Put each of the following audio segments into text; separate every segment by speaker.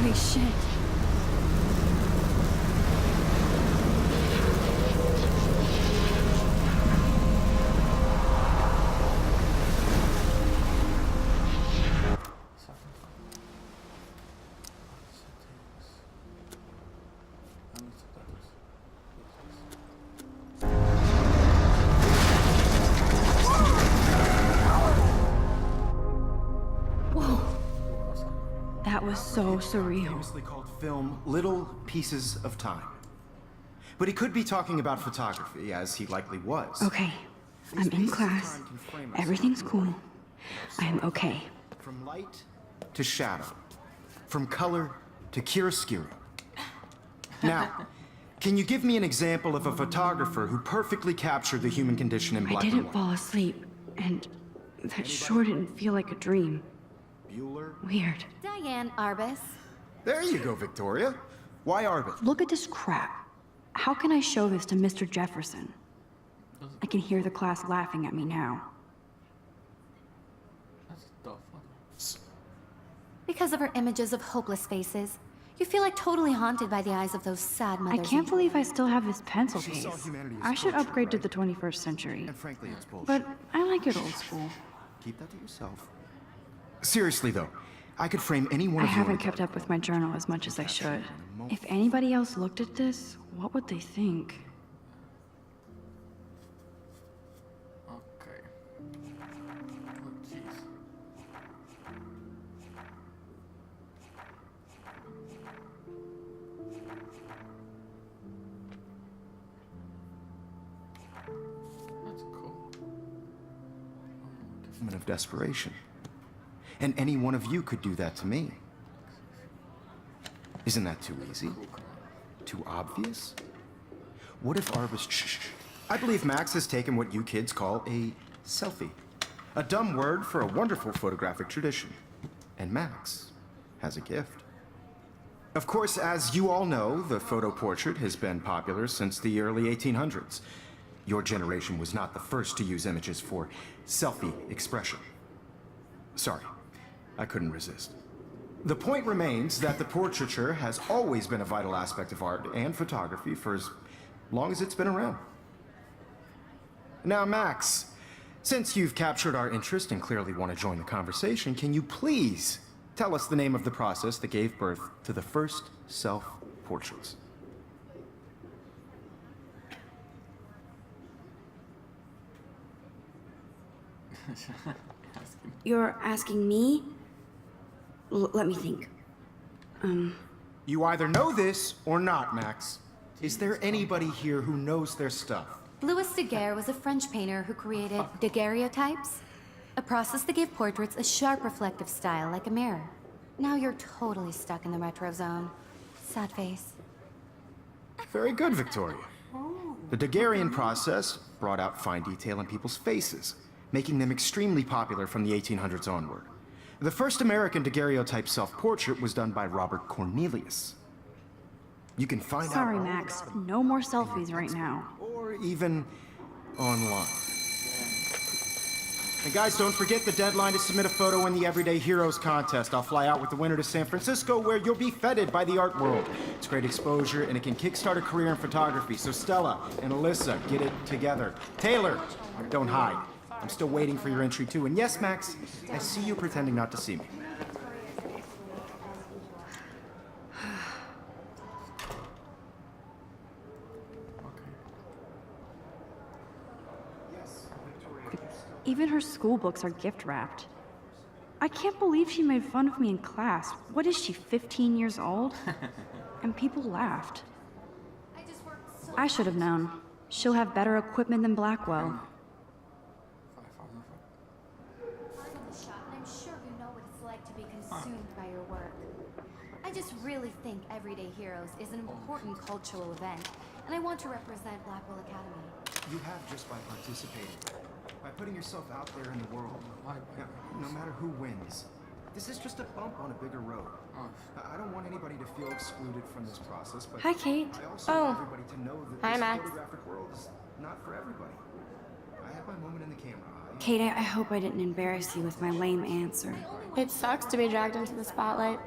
Speaker 1: Holy shit. That was so surreal.
Speaker 2: Famously called film Little Pieces of Time. But he could be talking about photography, as he likely was.
Speaker 1: Okay, I'm in class. Everything's cool. I am okay.
Speaker 2: From light to shadow. From color to chiaroscuro. Now, can you give me an example of a photographer who perfectly captured the human condition in
Speaker 1: I
Speaker 2: black and
Speaker 1: didn't
Speaker 2: white?
Speaker 1: fall asleep, and that sure didn't feel like a dream.
Speaker 2: Bueller?
Speaker 1: Weird.
Speaker 3: Diane Arbus.
Speaker 2: There you go, Victoria. Why Arbus?
Speaker 1: Look at this crap. How can I show this to Mr. Jefferson? I can hear the class laughing at me now.
Speaker 3: Because of her images of hopeless faces, you feel like totally haunted by the eyes of those sad mothers.
Speaker 1: I can't believe I still have this pencil
Speaker 2: She
Speaker 1: case.
Speaker 2: saw humanity as
Speaker 1: I should
Speaker 2: torture,
Speaker 1: upgrade to
Speaker 2: right?
Speaker 1: the 21st century.
Speaker 2: And frankly, it's bullshit.
Speaker 1: But I like it old school.
Speaker 2: Keep that to yourself. Seriously, though, I could frame any one
Speaker 1: I
Speaker 2: of you.
Speaker 1: haven't kept up with my journal as much as I should. If anybody else looked at this, what would they think?
Speaker 4: Okay. Oh, jeez. That's cool.
Speaker 2: Moment of desperation. And any one of you could do that to me. Isn't that too easy? Too obvious? What if Arbus... Shh. I believe Max has taken what you kids call a selfie. A dumb word for a wonderful photographic tradition. And Max has a gift. Of course, as you all know, the photo portrait has been popular since the early 1800s. Your generation was not the first to use images for selfie expression. Sorry, I couldn't resist. The point remains that the portraiture has always been a vital aspect of art and photography for as long as it's been around. Now, Max, since you've captured our interest and clearly want to join the conversation, can you please tell us the name of the process that gave birth to the first self-portraits?
Speaker 1: You're asking me? Let me think.
Speaker 2: You either know this or not, Max. Is there anybody here who knows their stuff?
Speaker 3: Louis Daguerre was a French painter who created daguerreotypes, a process that gave portraits a sharp reflective style like a mirror. Now you're totally stuck in the retro zone. Sad face.
Speaker 2: Very good, Victoria. The Daguerrean process brought out fine detail in people's faces, making them extremely popular from the 1800s onward. The first American daguerreotype self-portrait was done by Robert Cornelius. You can find out...
Speaker 1: Sorry, Max. No more selfies right now.
Speaker 2: Or even online. And guys, don't forget the deadline to submit a photo in the Everyday Heroes contest. I'll fly out with the winner to San Francisco, where you'll be feted by the art world. It's great exposure, and it can kickstart a career in photography. So Stella and Alyssa, get it together. Taylor, don't hide. I'm still waiting for your entry, too. And yes, Max, I see you pretending not to see me.
Speaker 1: Even her school books are gift wrapped. I can't believe she made fun of me in class. What is she, 15 years old? And people laughed. I should have known. She'll have better equipment than Blackwell.
Speaker 3: I'm sure you know what it's like to be consumed by your work. I just really think Everyday Heroes is an important cultural event, and I want to represent Blackwell Academy.
Speaker 2: You have just by participating. By putting yourself out there in the world. Now, no matter who wins, this is just a bump on a bigger road. I don't want anybody to feel excluded from this process, but
Speaker 1: Hi, Kate.
Speaker 2: I also want everybody to know that
Speaker 5: Hi,
Speaker 2: this
Speaker 5: Max.
Speaker 2: photographic world is not for everybody. I have my moment in the camera.
Speaker 1: Kate, I hope I didn't embarrass you with my lame answer.
Speaker 5: It sucks to be dragged into the spotlight.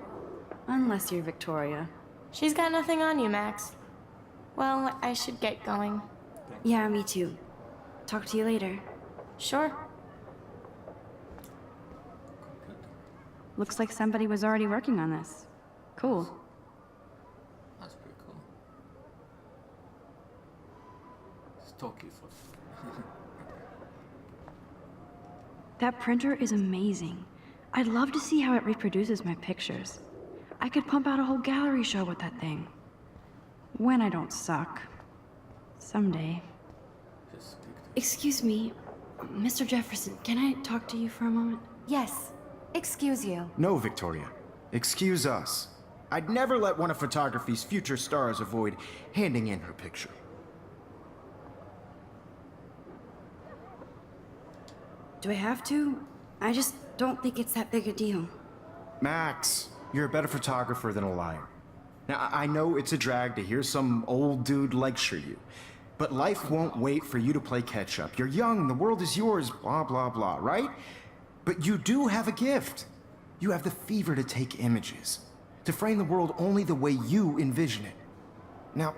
Speaker 1: Unless you're Victoria.
Speaker 5: She's got nothing on you, Max. Well, I should get going.
Speaker 1: Yeah, me too. Talk to you later.
Speaker 5: Sure.
Speaker 1: Looks like somebody was already working on this. Cool.
Speaker 4: That's pretty cool. Stocky for
Speaker 1: That printer is amazing. I'd love to see how it reproduces my pictures. I could pump out a whole gallery show with that thing. When I don't suck. Someday.
Speaker 4: just stick to
Speaker 1: Excuse me, Mr. Jefferson, can I talk to you for a moment?
Speaker 3: Yes. Excuse you.
Speaker 2: No, Victoria. Excuse us. I'd never let one of photography's future stars avoid handing in her picture.
Speaker 1: Do I have to? I just don't think it's that big a deal.
Speaker 2: Max, you're a better photographer than a liar. Now, I know it's a drag to hear some old dude lecture you, but life won't wait for you to play catch up. You're young, the world is yours, blah, blah, blah, right? But you do have a gift. You have the fever to take images, to frame the world only the way you envision it. Now,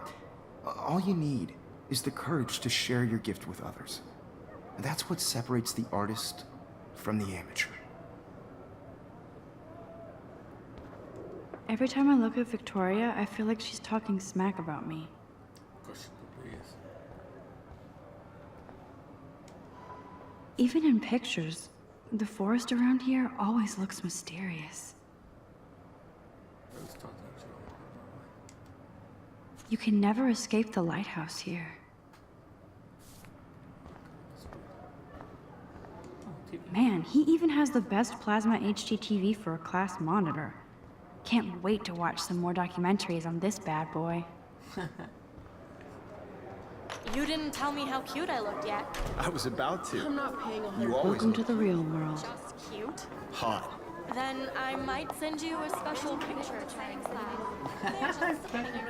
Speaker 2: all you need is the courage to share your gift with others. And that's what separates the artist from the amateur.
Speaker 1: Every time I look at Victoria, I feel like she's talking smack about me.
Speaker 4: because she probably is.
Speaker 1: Even in pictures, the forest around here always looks mysterious.
Speaker 4: They're starting to.
Speaker 1: You can never escape the lighthouse here.
Speaker 4: That's good. Oh, TV.
Speaker 1: Man, he even has the best plasma HD TV for a class monitor. Can't wait to watch some more documentaries on this bad boy.
Speaker 5: You didn't tell me how cute I looked yet.
Speaker 2: I was about to.
Speaker 6: I'm not paying a
Speaker 2: You always
Speaker 1: Welcome to the real world.
Speaker 5: Just cute.
Speaker 2: hot.
Speaker 5: Then I might send you a special picture.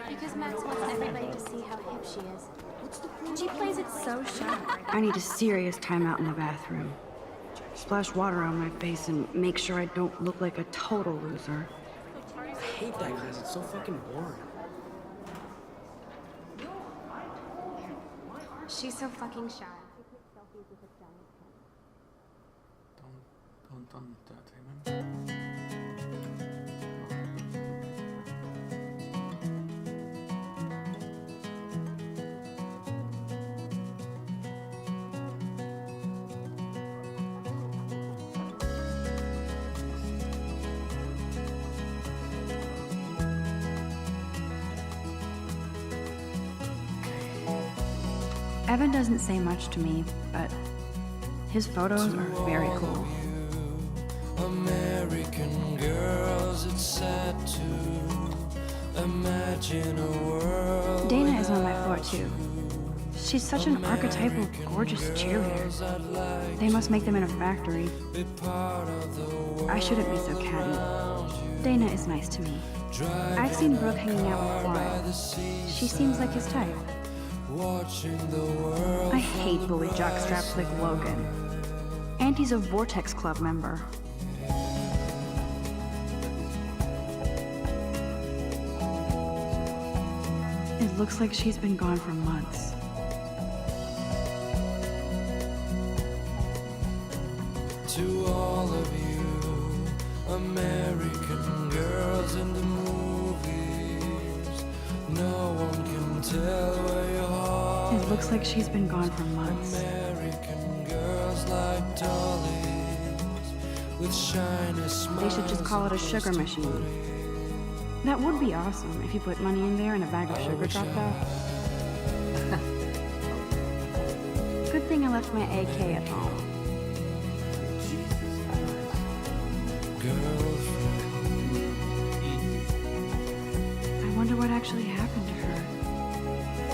Speaker 7: Because Max wants everybody to see how hip she is. She plays it so sharp.
Speaker 1: I need a serious timeout in the bathroom. Splash water on my face and make sure I don't look like a total loser.
Speaker 6: I hate that class. It's so fucking boring.
Speaker 7: She's so fucking shy.
Speaker 4: Don't that, amen.
Speaker 1: Evan doesn't say much to me, but his photos are very cool.
Speaker 8: American girls, it's sad to imagine a world.
Speaker 1: Dana is on my floor too. She's such an archetypal, gorgeous cheerleader. They must make them in a factory. I shouldn't be so catty. Dana is nice to me. I've seen Brooke hanging out with Clyde. She seems like his type. I hate bully jockstraps like Logan. And he's a Vortex Club member. It looks like she's been gone for months.
Speaker 8: To all of you, American girls in the movies, no one can tell where your heart
Speaker 1: It looks like she's been gone for months.
Speaker 8: American girls like dollies with shiny smiles.
Speaker 1: They should just call it a sugar machine. That would be awesome if you put money in there and a bag of sugar dropped out. Good thing I left my AK at home. I wonder what actually happened to her.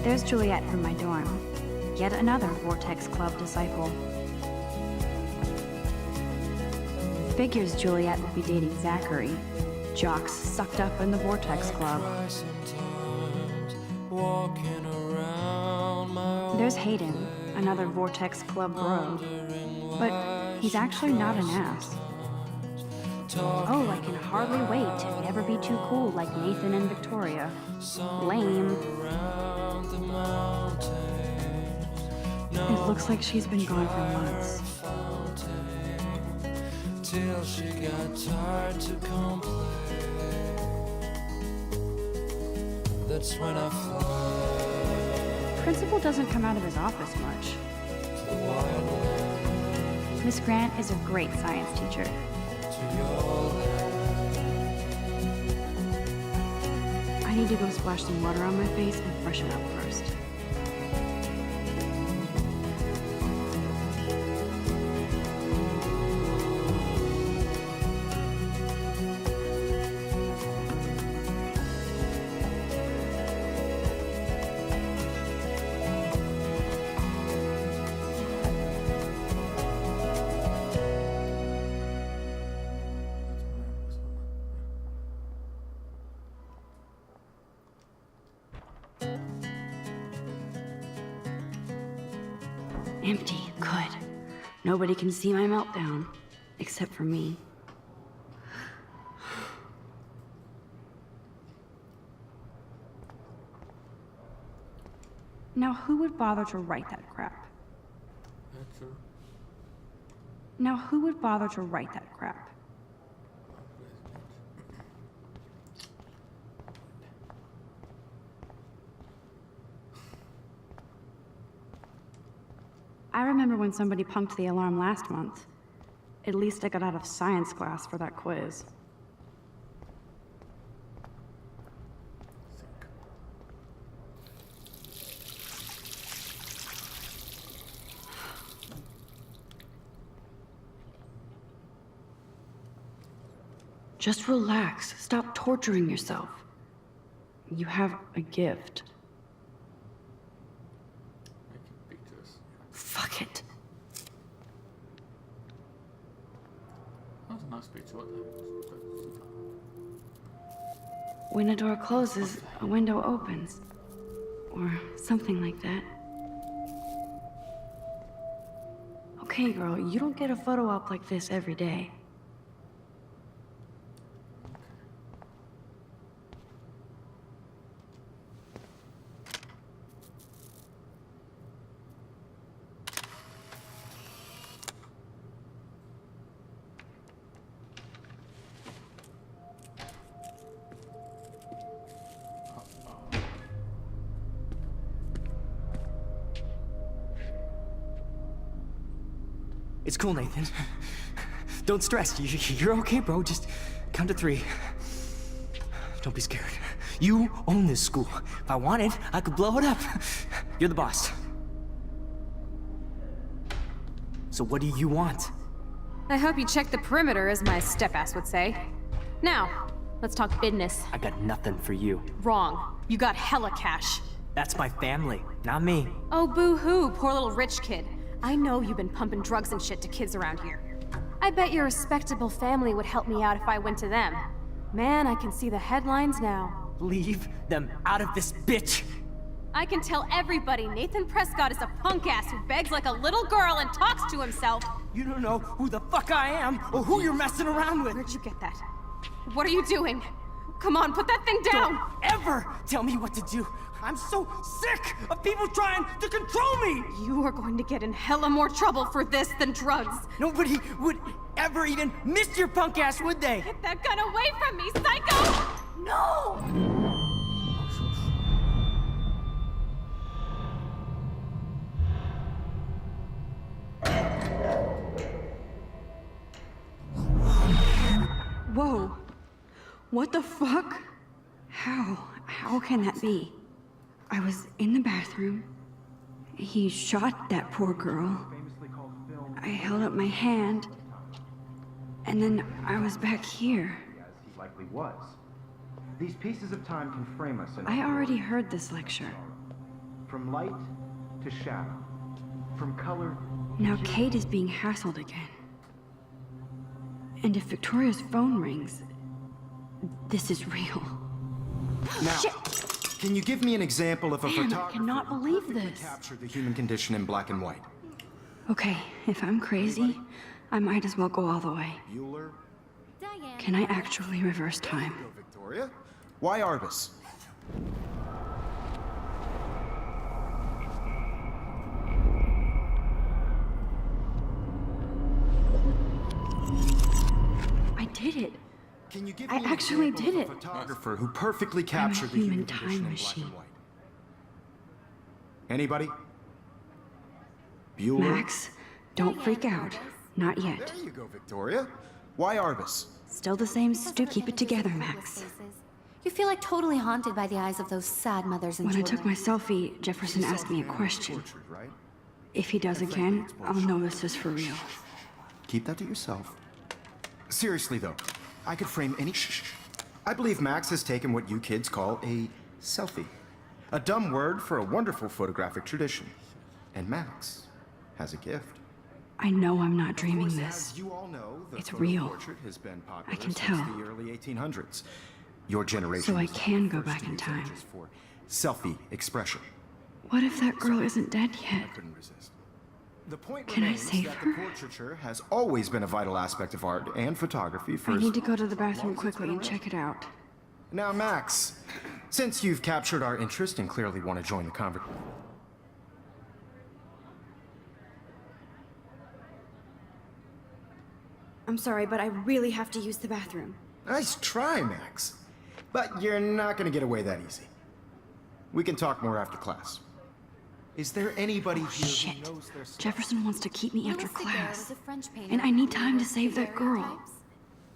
Speaker 1: There's Juliet from my dorm. Yet another Vortex Club disciple. Figures Juliet would be dating Zachary, jocks sucked up in the Vortex Club.
Speaker 8: Sometimes walking around my
Speaker 1: There's Hayden, another Vortex Club bro. But he's actually not an ass. Oh, I can hardly wait to never be too cool like Nathan and Victoria. Lame.
Speaker 8: around the mountains.
Speaker 1: It looks like she's been gone for months.
Speaker 8: Till she got tired to complain. That's when I fly
Speaker 1: Principal doesn't come out of his office much.
Speaker 8: to the wildlands,
Speaker 1: Miss Grant is a great science teacher.
Speaker 8: to your land.
Speaker 1: I need to go splash some water on my face and freshen up first. Empty. Good. Nobody can see my meltdown. Except for me. Now, who would bother to write that crap?
Speaker 4: That's true.
Speaker 1: Now, who would bother to write that crap? I remember when somebody punked the alarm last month. At least I got out of science class for that quiz. Just relax. Stop torturing yourself. You have a gift.
Speaker 4: Making pictures.
Speaker 1: Fuck it.
Speaker 4: That was a nice picture. What the heck was that?
Speaker 1: When a door closes, a window opens. Or something like that. Okay, girl, you don't get a photo op like this every day.
Speaker 6: It's cool, Nathan. Don't stress. You're okay, bro. Just count to 3. Don't be scared. You own this school. If I wanted, I could blow it up. You're the boss. So what do you want?
Speaker 9: I hope you check the perimeter, as my step-ass would say. Now, let's talk business.
Speaker 6: I got nothing for you.
Speaker 9: Wrong. You got hella cash.
Speaker 6: That's my family, not me.
Speaker 9: Oh, boo-hoo, poor little rich kid. I know you've been pumping drugs and shit to kids around here. I bet your respectable family would help me out if I went to them. Man, I can see the headlines now.
Speaker 6: Leave them out of this bitch.
Speaker 9: I can tell everybody Nathan Prescott is a punk ass who begs like a little girl and talks to himself.
Speaker 6: You don't know who the fuck I am or who you're messing around with.
Speaker 9: Where'd you get that? What are you doing? Come on, put that thing down!
Speaker 6: Don't ever tell me what to do. I'm so sick of people trying to control me.
Speaker 9: You are going to get in hella more trouble for this than drugs.
Speaker 6: Nobody would ever even miss your punk ass, would they?
Speaker 9: Get that gun away from me, psycho! No!
Speaker 1: Whoa. What the fuck? How can that be? I was in the bathroom. He shot that poor girl. I held up my hand. And then I was back here.
Speaker 2: As he likely was. These pieces of time can frame us in
Speaker 1: I already heard this lecture.
Speaker 2: from light to shadow, from color.
Speaker 1: Now Kate is being hassled again. And if Victoria's phone rings, this is real.
Speaker 2: Now,
Speaker 1: Shit!
Speaker 2: Can you give me an example of a
Speaker 1: Man, I
Speaker 2: photographer
Speaker 1: cannot
Speaker 2: who
Speaker 1: believe
Speaker 2: perfectly
Speaker 1: this.
Speaker 2: captured the human condition in black and white?
Speaker 1: Okay, if I'm crazy, I might as well go all the way.
Speaker 2: Bueller?
Speaker 3: Diane.
Speaker 1: Can I actually reverse time?
Speaker 2: Go, Victoria. Why Arbus?
Speaker 1: I did it.
Speaker 2: Can you give
Speaker 1: I
Speaker 2: me an
Speaker 1: actually
Speaker 2: example
Speaker 1: did
Speaker 2: of a
Speaker 1: it.
Speaker 2: photographer who perfectly captured the
Speaker 1: human
Speaker 2: human
Speaker 1: time
Speaker 2: condition in black
Speaker 1: machine.
Speaker 2: and white? Anybody? Bueller?
Speaker 1: Max, don't freak out. Not yet.
Speaker 2: There you go, Victoria. Why Arbus?
Speaker 1: Still the same stew. Keep it together, Max.
Speaker 3: You feel like totally haunted by the eyes of those sad mothers and
Speaker 1: When I
Speaker 3: children.
Speaker 1: took my selfie, Jefferson asked me a question.
Speaker 2: Portrait, right?
Speaker 1: If he does again, I'll know this is for real.
Speaker 2: Keep that to yourself. Seriously, though, I could frame any I believe Max has taken what you kids call a selfie. A dumb word for a wonderful photographic tradition. And Max has a gift.
Speaker 1: I know I'm not dreaming
Speaker 2: Of course,
Speaker 1: this.
Speaker 2: as you all know, the
Speaker 1: It's
Speaker 2: photo
Speaker 1: real.
Speaker 2: portrait has been popular
Speaker 1: I can
Speaker 2: since
Speaker 1: tell.
Speaker 2: the early 1800s. Your generation
Speaker 1: So I
Speaker 2: was the
Speaker 1: can go
Speaker 2: first
Speaker 1: back
Speaker 2: to
Speaker 1: in
Speaker 2: use
Speaker 1: time.
Speaker 2: images for selfie expression.
Speaker 1: What if that girl isn't dead yet?
Speaker 2: I couldn't resist. The point
Speaker 1: Can I
Speaker 2: remains
Speaker 1: save
Speaker 2: that
Speaker 1: her?
Speaker 2: the portraiture has always been a vital aspect of art and photography for
Speaker 1: I
Speaker 2: as
Speaker 1: need to go to the bathroom quickly and check it out.
Speaker 2: Now, Max, since you've captured our interest and clearly want to join the conversation.
Speaker 1: I'm sorry, but I really have to use the bathroom.
Speaker 2: Nice try, Max. But you're not going to get away that easy. We can talk more after class. Is there anybody here
Speaker 1: Shit.
Speaker 2: who knows their stuff?
Speaker 1: Jefferson wants to keep me after
Speaker 3: Louis Daguerre was
Speaker 1: class.
Speaker 3: a French painter
Speaker 1: And I need time to
Speaker 3: who
Speaker 1: save that
Speaker 3: created
Speaker 1: girl.
Speaker 3: daguerreotypes,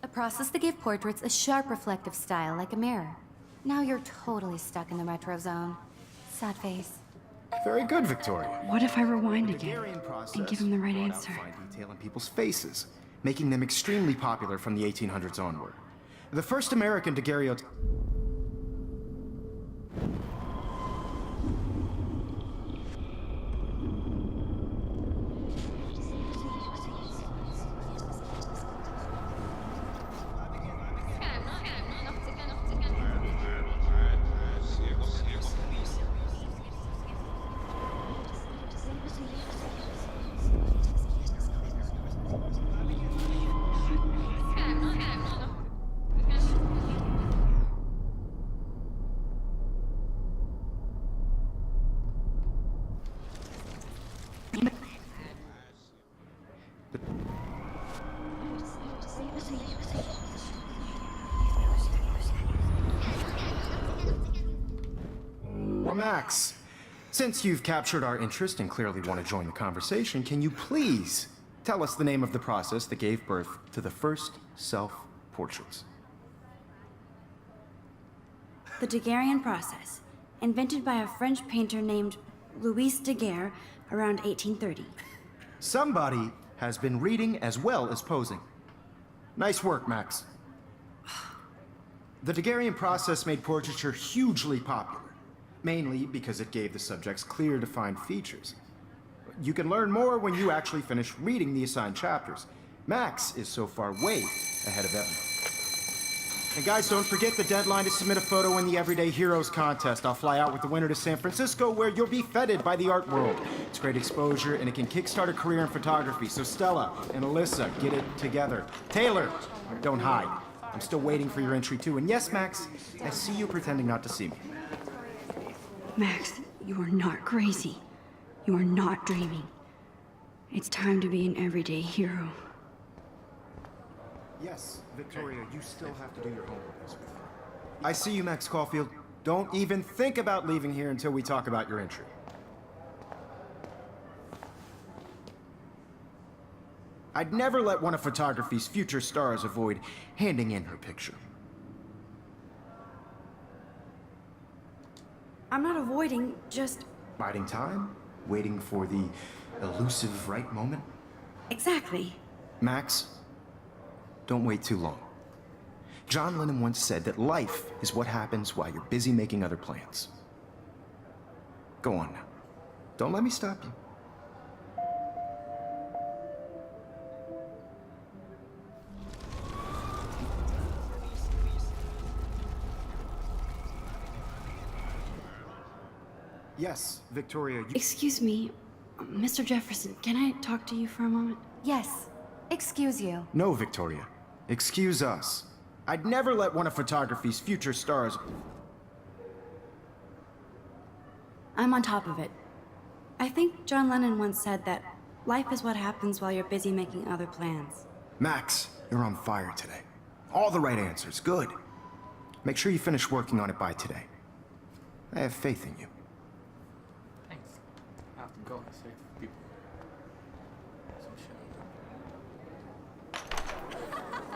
Speaker 3: a process that gave portraits a sharp reflective style like a mirror. Now you're totally stuck in the retro zone. Sad face.
Speaker 2: Very good, Victoria.
Speaker 1: What if I rewind again
Speaker 2: Daguerrean process
Speaker 1: and give him the right
Speaker 2: brought out
Speaker 1: answer?
Speaker 2: fine detail in people's faces, making them extremely popular from the 1800s onward. The first American daguerreotype. Well, Max, since you've captured our interest and clearly want to join the conversation, can you please tell us the name of the process that gave birth to the first self-portraits?
Speaker 1: The Daguerrean process, invented by a French painter named Louis Daguerre around 1830.
Speaker 2: Somebody has been reading as well as posing. Nice work, Max. The Daguerrean process made portraiture hugely popular, mainly because it gave the subjects clear, defined features. You can learn more when you actually finish reading the assigned chapters. Max is so far way ahead of everyone. And guys, don't forget the deadline to submit a photo in the Everyday Heroes contest. I'll fly out with the winner to San Francisco, where you'll be feted by the art world. It's great exposure, and it can kickstart a career in photography. So Stella and Alyssa, get it together. Taylor, don't hide. I'm still waiting for your entry too. And yes, Max, I see you pretending not to see me.
Speaker 1: Max, you are not crazy. You are not dreaming. It's time to be an everyday hero.
Speaker 2: Yes, Victoria, you still have to do your homework this week. I see you, Max Caulfield. Don't even think about leaving here until we talk about your entry. I'd never let one of photography's future stars avoid handing in her picture.
Speaker 1: I'm not avoiding, just...
Speaker 2: Biding time? Waiting for the elusive right moment?
Speaker 1: Exactly.
Speaker 2: Max, don't wait too long. John Lennon once said that life is what happens while you're busy making other plans. Go on now. Don't let me stop you. Yes, Victoria, you...
Speaker 1: Excuse me, Mr. Jefferson, can I talk to you for a moment?
Speaker 3: Yes. Excuse you.
Speaker 2: No, Victoria. Excuse us. I'd never let one of photography's future stars...
Speaker 1: I'm on top of it. I think John Lennon once said that life is what happens while you're busy making other plans.
Speaker 2: Max, you're on fire today. All the right answers. Good. Make sure you finish working on it by today. I have faith in you.
Speaker 4: Thanks. I have to go and save people. Some shit.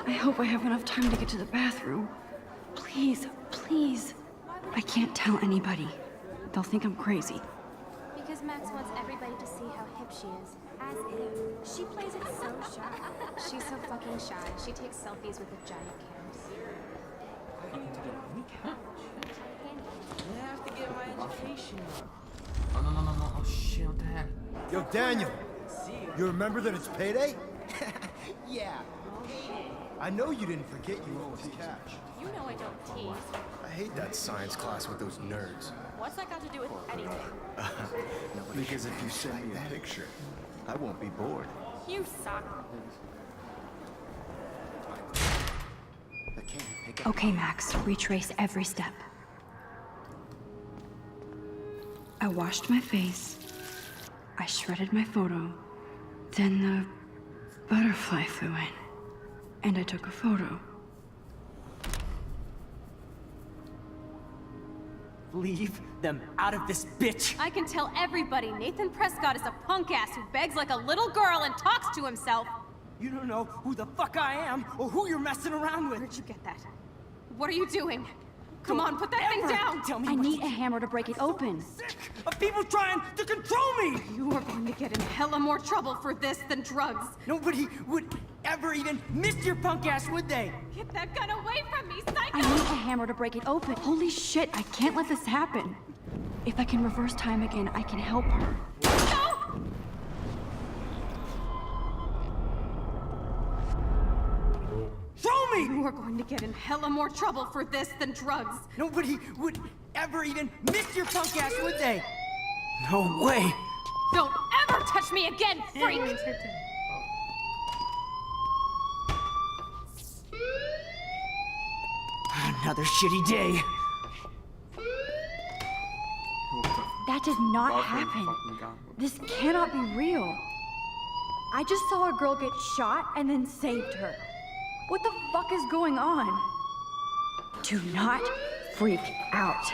Speaker 1: I hope I have enough time to get to the bathroom. Please, please. I can't tell anybody. They'll think I'm crazy.
Speaker 7: Because Max wants everybody to see how hip she is. As if. She plays it so shy. She's so fucking shy. She takes selfies with the giant cameras.
Speaker 8: I have to get my education.
Speaker 4: Oh, no. Oh, shit, what the hell?
Speaker 2: Yo, Daniel. You remember that it's payday? Yeah. I know you didn't forget you owe us cash.
Speaker 5: You know I don't tease.
Speaker 2: I hate that science class with those nerds.
Speaker 5: What's that got to do with anything?
Speaker 2: Because if you send me a picture, I won't be bored.
Speaker 5: You suck.
Speaker 1: Okay, Max, retrace every step. I washed my face. I shredded my photo. Then the butterfly flew in. And I took a photo.
Speaker 6: Leave them out of this bitch!
Speaker 9: I can tell everybody Nathan Prescott is a punk ass who begs like a little girl and talks to himself.
Speaker 6: You don't know who the fuck I am or who you're messing around with.
Speaker 9: Where'd you get that? What are you doing? Come on, put that thing
Speaker 6: Ever
Speaker 9: down!
Speaker 6: Tell me
Speaker 1: I
Speaker 6: what
Speaker 1: need
Speaker 6: you
Speaker 1: a hammer to break it open.
Speaker 6: sick of people trying to control me!
Speaker 9: You are going to get in hella more trouble for this than drugs.
Speaker 6: Nobody would ever even miss your punk ass, would they?
Speaker 9: Get that gun away from me, psycho!
Speaker 1: I need a hammer to break it open. Holy shit, I can't let this happen. If I can reverse time again, I can help her.
Speaker 9: No!
Speaker 6: Show me!
Speaker 9: You are going to get in hella more trouble for this than drugs.
Speaker 6: Nobody would ever even miss your punk ass, would they? No way!
Speaker 9: Don't ever touch me again, freak!
Speaker 6: Another shitty day.
Speaker 1: That did not happen. This cannot be real. I just saw a girl get shot and then saved her. What the fuck is going on? Do not freak out.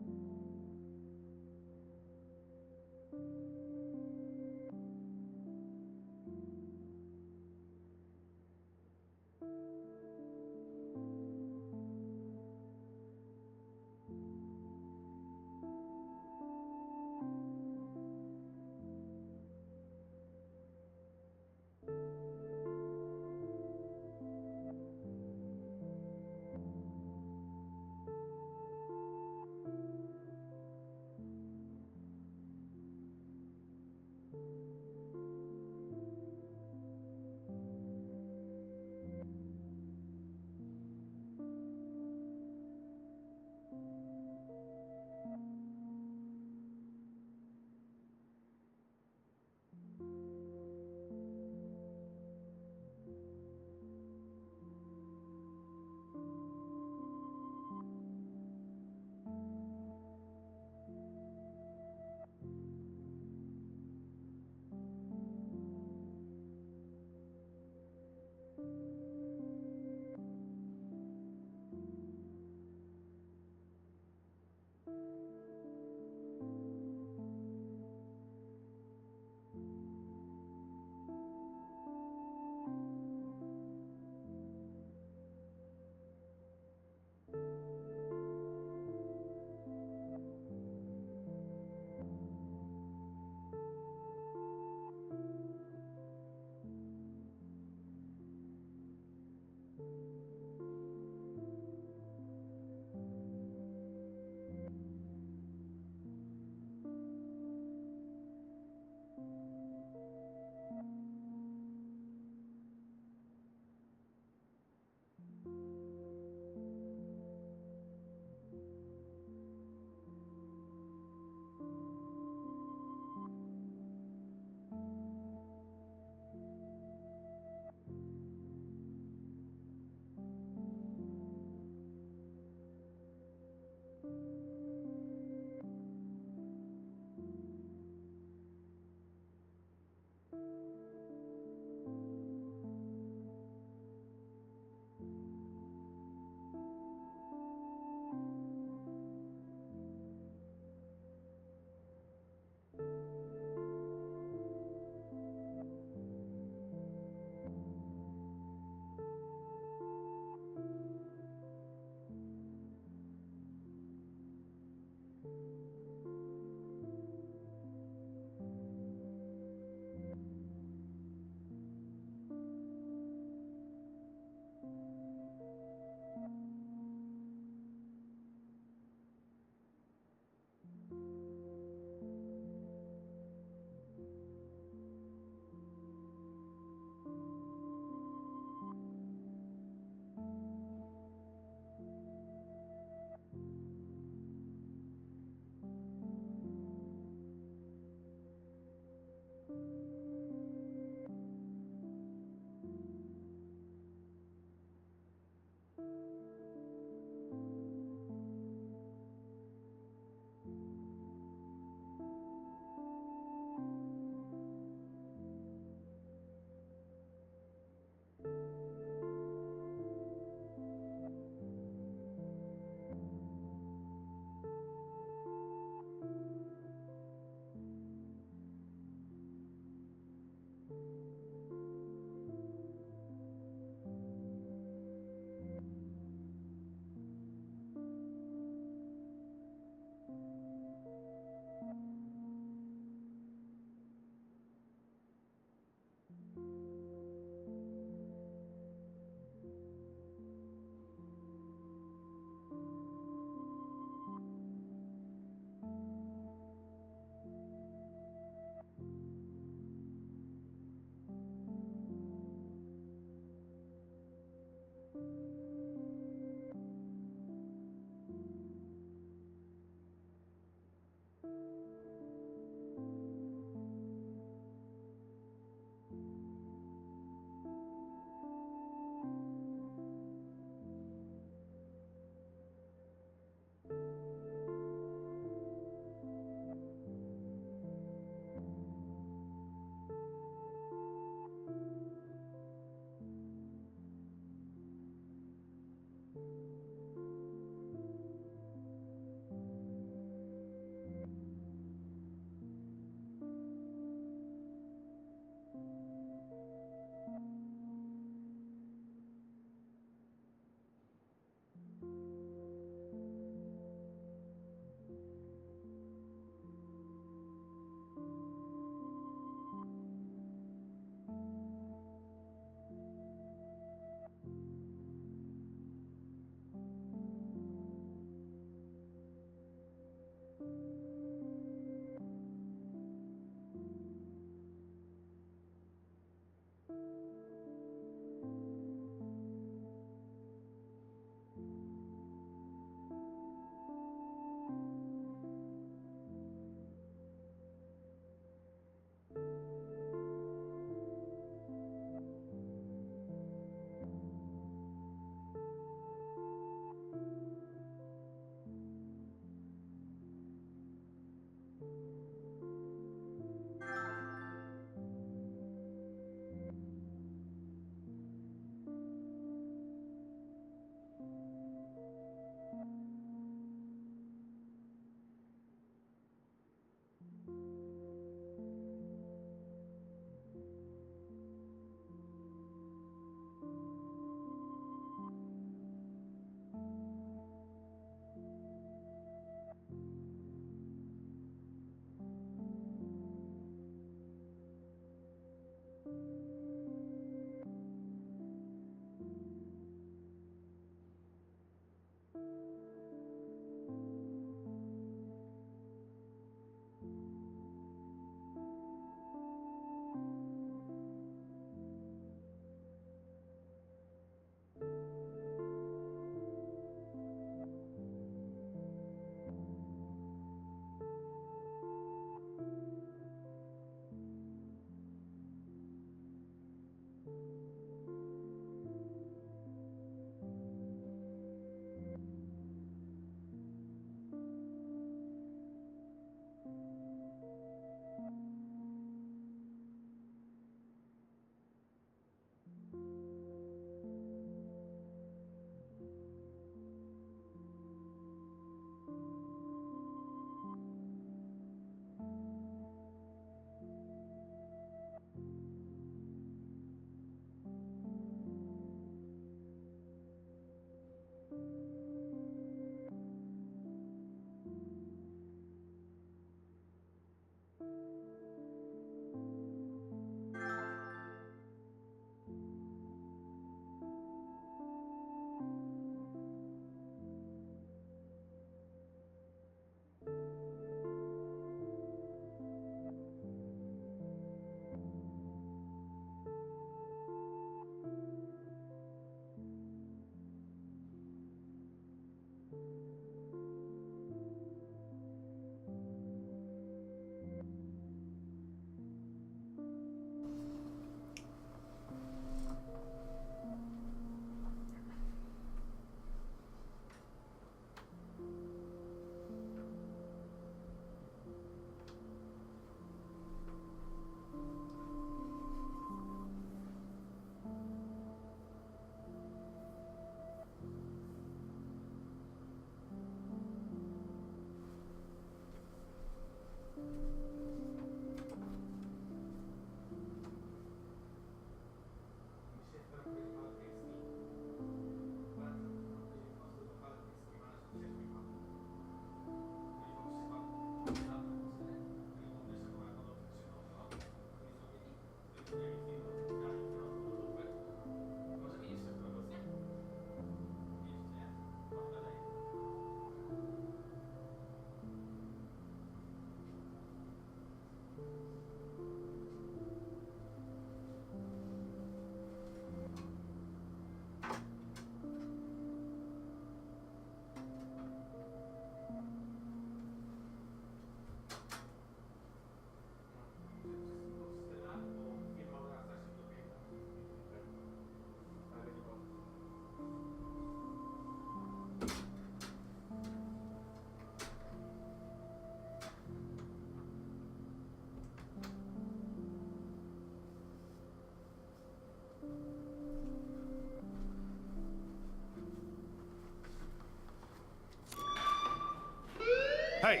Speaker 10: Hey,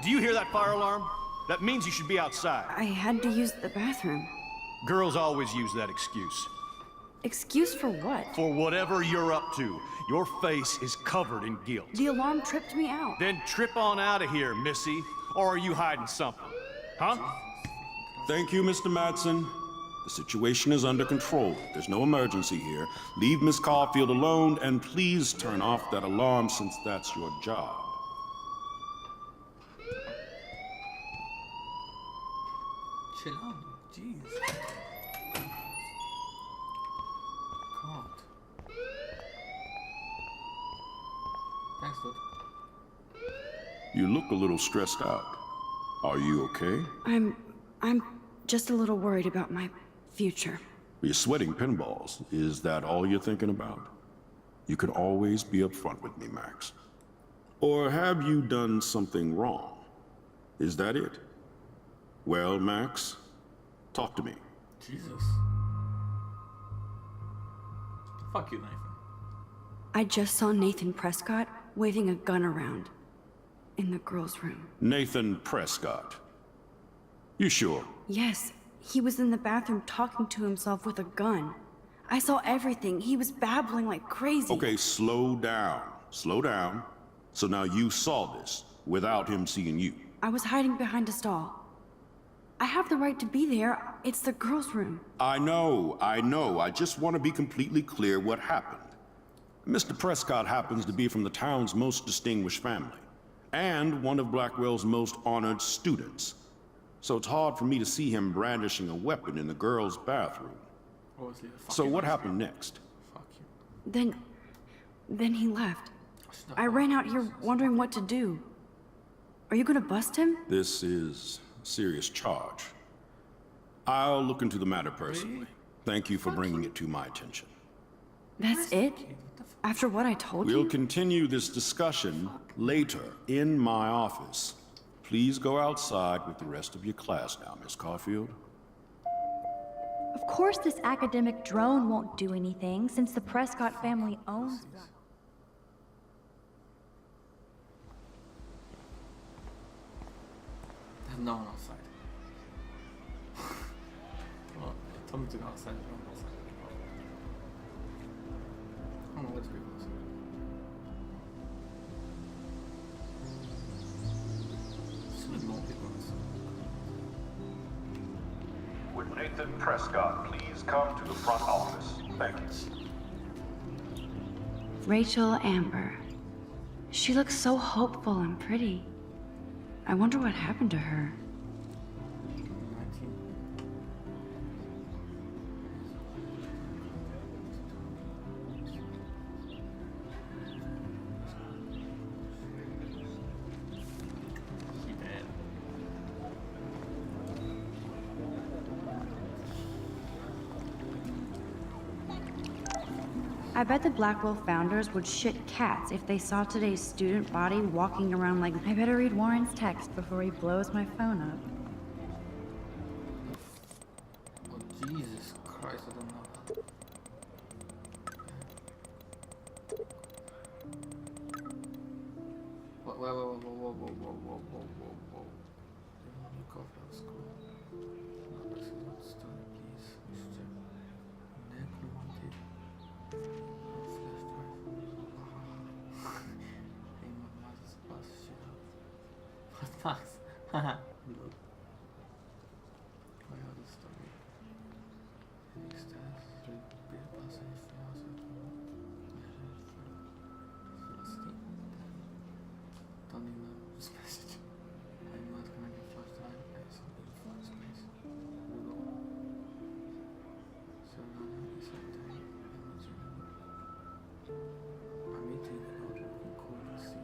Speaker 10: do you hear that fire alarm? That means you should be outside.
Speaker 1: I had to use the bathroom.
Speaker 10: Girls always use that excuse.
Speaker 1: Excuse for what?
Speaker 10: For whatever you're up to. Your face is covered in guilt.
Speaker 1: The alarm tripped me out.
Speaker 10: Then trip on out of here, Missy. Or are you hiding something? Huh?
Speaker 11: Thank you, Mr. Madsen. The situation is under control. There's no emergency here. Leave Miss Caulfield alone, and please turn off that alarm since that's your job.
Speaker 4: Chill out, jeez. God. Thanks, dude.
Speaker 11: You look a little stressed out. Are you okay?
Speaker 1: I'm just a little worried about my future.
Speaker 11: You're sweating pinballs. Is that all you're thinking about? You can always be upfront with me, Max. Or have you done something wrong? Is that it? Well, Max, talk to me.
Speaker 4: Jesus. Fuck you, Nathan.
Speaker 1: I just saw Nathan Prescott waving a gun around in the girls' room.
Speaker 11: Nathan Prescott. You sure?
Speaker 1: Yes, he was in the bathroom talking to himself with a gun. I saw everything. He was babbling like crazy.
Speaker 11: Okay, slow down. Slow down. So now you saw this without him seeing you.
Speaker 1: I was hiding behind a stall. I have the right to be there. It's the girls' room.
Speaker 11: I know. I just want to be completely clear what happened. Mr. Prescott happens to be from the town's most distinguished family, and one of Blackwell's most honored students. So it's hard for me to see him brandishing a weapon in the girls' bathroom.
Speaker 4: Obviously,
Speaker 11: So what happened next?
Speaker 4: Fuck you.
Speaker 1: Then he left. I ran out here wondering what to do. Are you gonna bust him?
Speaker 11: This is a serious charge. I'll look into the matter personally. Thank you for bringing it to my attention.
Speaker 1: That's it? After what I told
Speaker 11: We'll
Speaker 1: you?
Speaker 11: continue this discussion later in my office. Please go outside with the rest of your class now, Miss Caulfield.
Speaker 12: Of course this academic drone won't do anything, since the Prescott family owns them.
Speaker 4: There's no one outside. Well, told me to go outside. No one outside. I don't know what's people outside. So many more people outside.
Speaker 11: Would Nathan Prescott please come to the front office? Thank you.
Speaker 1: Rachel Amber. She looks so hopeful and pretty. I wonder what happened to her.
Speaker 4: 19. She dead.
Speaker 1: I bet the Blackwell founders would shit cats if they saw today's student body walking around like, I better read Warren's text before he blows my phone up.
Speaker 4: Oh, Jesus Christ, I don't know. Whoa. You coffee at school. No, this is not the story, please. Mr. Necromantic. Flash drive. Hey, my mother's bus, shut up. What Max? Haha. Look. Why are the story? Extends the beer passage don't even know this message. I'm not gonna get flash drive. I have some influence space. Google. So now is a day. I'm meeting a lot of cool see.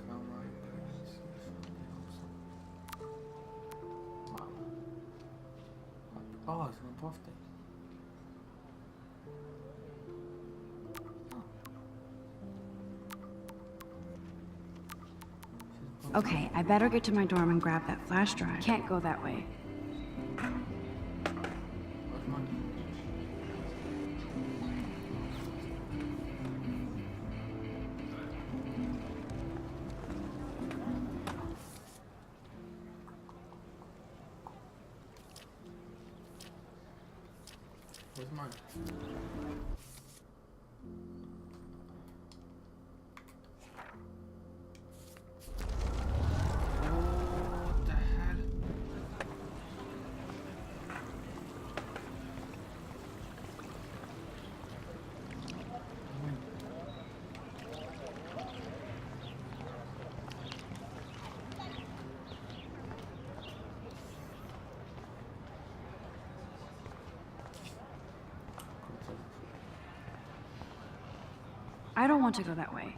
Speaker 4: Camera, please. Wow. Oh, it's my birthday.
Speaker 1: Okay, I better get to my dorm and grab that flash drive. Can't go that way.
Speaker 4: What's money? Where's mine? Oh, what the hell?
Speaker 1: I don't want to go that way.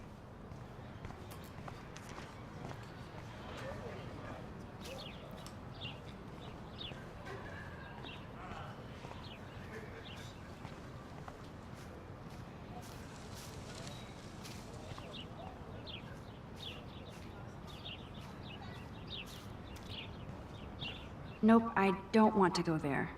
Speaker 1: Nope, I don't want to go there.